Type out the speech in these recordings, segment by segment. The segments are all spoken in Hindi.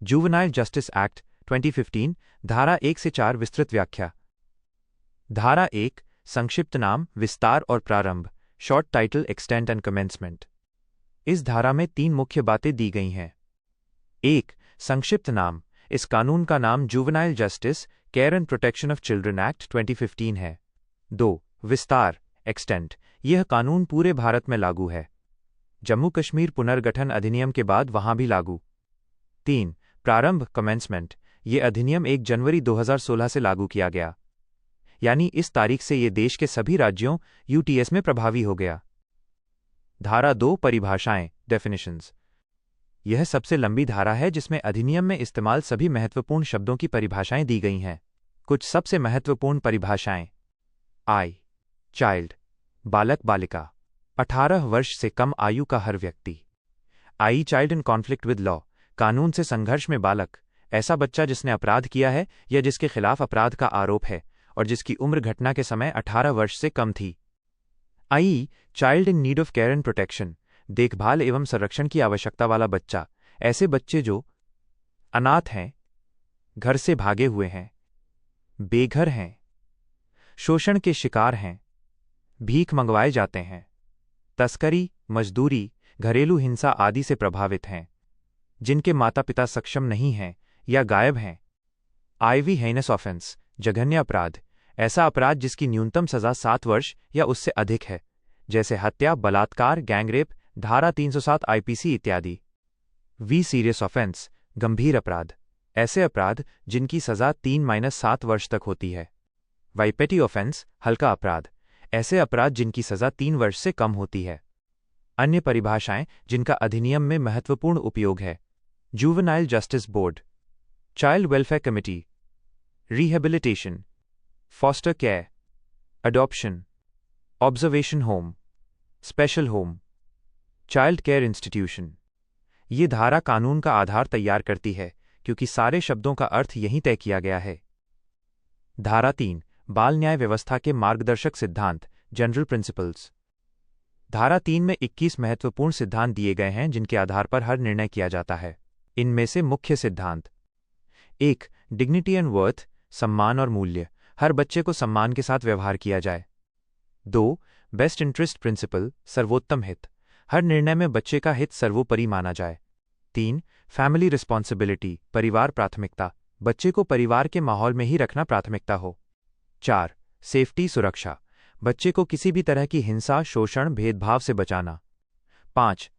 जुवेनाइल जस्टिस एक्ट 2015, धारा 1 से 4 विस्तृत व्याख्या। धारा 1 संक्षिप्त नाम, विस्तार और प्रारंभ, short title, extent and commencement. इस धारा में 3 मुख्य बातें दी गई हैं। 1. संक्षिप्त नाम। इस कानून का नाम juvenile justice, care and protection of children act 2015 है। 2. विस्तार, एक्सटेंट। यह कानून पूरे भारत में लागू है। जम्मू कश्मीर पुनर्गठन अधिनियम के बाद वहां भी लागू। 3. प्रारंभ, कमेंसमेंट। यह अधिनियम 1 जनवरी 2016 से लागू किया गया, यानी इस तारीख से यह देश के सभी राज्यों यूटीएस में प्रभावी हो गया। धारा 2 परिभाषाएं, डेफिनेशंस। यह सबसे लंबी धारा है जिसमें अधिनियम में इस्तेमाल सभी महत्वपूर्ण शब्दों की परिभाषाएं दी गई हैं। कुछ सबसे महत्वपूर्ण परिभाषाएं। आई, चाइल्ड, बालक बालिका, 18 वर्ष से कम आयु का हर व्यक्ति। I, child in conflict with law, कानून से संघर्ष में बालक, ऐसा बच्चा जिसने अपराध किया है या जिसके खिलाफ अपराध का आरोप है और जिसकी उम्र घटना के समय 18 वर्ष से कम थी। I, child in need of care and protection, देखभाल एवं संरक्षण की आवश्यकता वाला बच्चा, ऐसे बच्चे जो अनाथ हैं, घर से भागे हुए हैं, बेघर हैं, शोषण के शिकार हैं, भीख मंगवाए जाते हैं, तस्करी, मजदूरी, घरेलू हिंसा आदि से प्रभावित हैं, जिनके माता पिता सक्षम नहीं हैं या गायब हैं। आईवी हेनस ऑफेंस, जघन्य अपराध, ऐसा अपराध जिसकी न्यूनतम सजा 7 वर्ष या उससे अधिक है, जैसे हत्या, बलात्कार, गैंगरेप, धारा 307 आईपीसी इत्यादि। वी सीरियस ऑफेंस, गंभीर अपराध, ऐसे अपराध जिनकी सजा 3-7 वर्ष तक होती है। वाई पेटी ऑफेंस, हल्का अपराध, ऐसे अपराध जिनकी सजा 3 वर्ष से कम होती है। अन्य परिभाषाएं जिनका अधिनियम में महत्वपूर्ण उपयोग है। Juvenile justice board, child welfare committee, rehabilitation, foster care, adoption, observation home, special home, child care institution. ये धारा कानून का आधार तैयार करती है क्योंकि सारे शब्दों का अर्थ यहीं तय किया गया है। धारा 3 बाल न्याय व्यवस्था के मार्गदर्शक सिद्धांत, जनरल प्रिंसिपल्स। धारा 3 में 21 महत्वपूर्ण सिद्धांत दिए गए हैं जिनके आधार पर हर निर्णय किया जाता है। इनमें से मुख्य सिद्धांत। 1. डिग्निटी एंड वर्थ, सम्मान और मूल्य, हर बच्चे को सम्मान के साथ व्यवहार किया जाए। 2. बेस्ट इंटरेस्ट प्रिंसिपल, सर्वोत्तम हित, हर निर्णय में बच्चे का हित सर्वोपरि माना जाए। 3. फैमिली रिस्पॉन्सिबिलिटी, परिवार प्राथमिकता, बच्चे को परिवार के माहौल में ही रखना प्राथमिकता हो। 4. सेफ्टी, सुरक्षा, बच्चे को किसी भी तरह की हिंसा, शोषण, भेदभाव से बचाना। 5.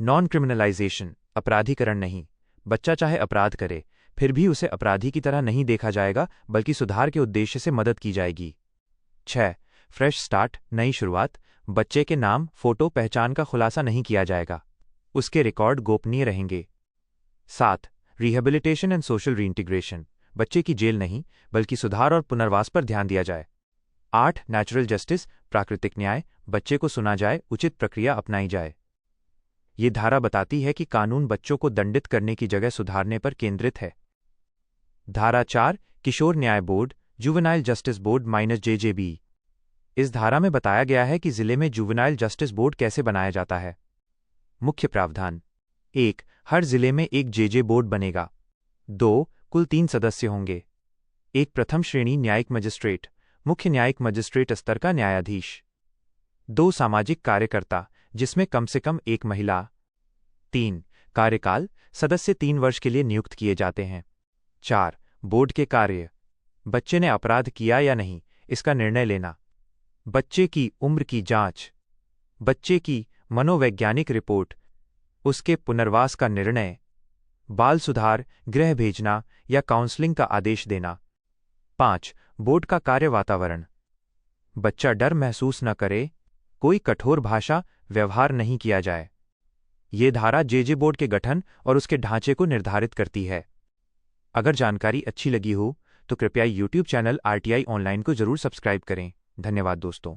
नॉन क्रिमिनलाइजेशन, अपराधीकरण नहीं, बच्चा चाहे अपराध करे फिर भी उसे अपराधी की तरह नहीं देखा जाएगा बल्कि सुधार के उद्देश्य से मदद की जाएगी। 6. फ्रेश स्टार्ट, नई शुरुआत, बच्चे के नाम, फोटो, पहचान का खुलासा नहीं किया जाएगा, उसके रिकॉर्ड गोपनीय रहेंगे। 7. रिहेबिलिटेशन एंड सोशल रीइंटीग्रेशन, बच्चे की जेल नहीं बल्कि सुधार और पुनर्वास पर ध्यान दिया जाए। 8. नेचुरल जस्टिस, प्राकृतिक न्याय, बच्चे को सुना जाए, उचित प्रक्रिया अपनाई जाए। ये धारा बताती है कि कानून बच्चों को दंडित करने की जगह सुधारने पर केंद्रित है। धारा 4 किशोर न्याय board, juvenile justice board -JJB। इस धारा में बताया गया है कि जिले में जुवेनाइल जस्टिस बोर्ड कैसे बनाया जाता है। मुख्य प्रावधान। 1. हर जिले में एक JJ बोर्ड बनेगा। 2. कुल 3 सदस्य होंगे। 1. प्रथम श्रेणी न्यायिक मजिस्ट्रेट, मुख्य न्यायिक मजिस्ट्रेट स्तर का न्यायाधीश। 2. सामाजिक कार्यकर्ता, जिसमें कम से कम 1 महिला। 3. कार्यकाल, सदस्य 3 वर्ष के लिए नियुक्त किए जाते हैं। 4. बोर्ड के कार्य, बच्चे ने अपराध किया या नहीं इसका निर्णय लेना, बच्चे की उम्र की जांच, बच्चे की मनोवैज्ञानिक रिपोर्ट, उसके पुनर्वास का निर्णय, बाल सुधार, गृह भेजना या काउंसलिंग का आदेश देना। 5. बोर्ड का कार्य वातावरण, बच्चा डर महसूस न करे, कोई कठोर भाषा व्यवहार नहीं किया जाए। ये धारा JJ बोर्ड के गठन और उसके ढांचे को निर्धारित करती है। अगर जानकारी अच्छी लगी हो तो कृपया YouTube चैनल RTI ऑनलाइन को जरूर सब्सक्राइब करें। धन्यवाद दोस्तों।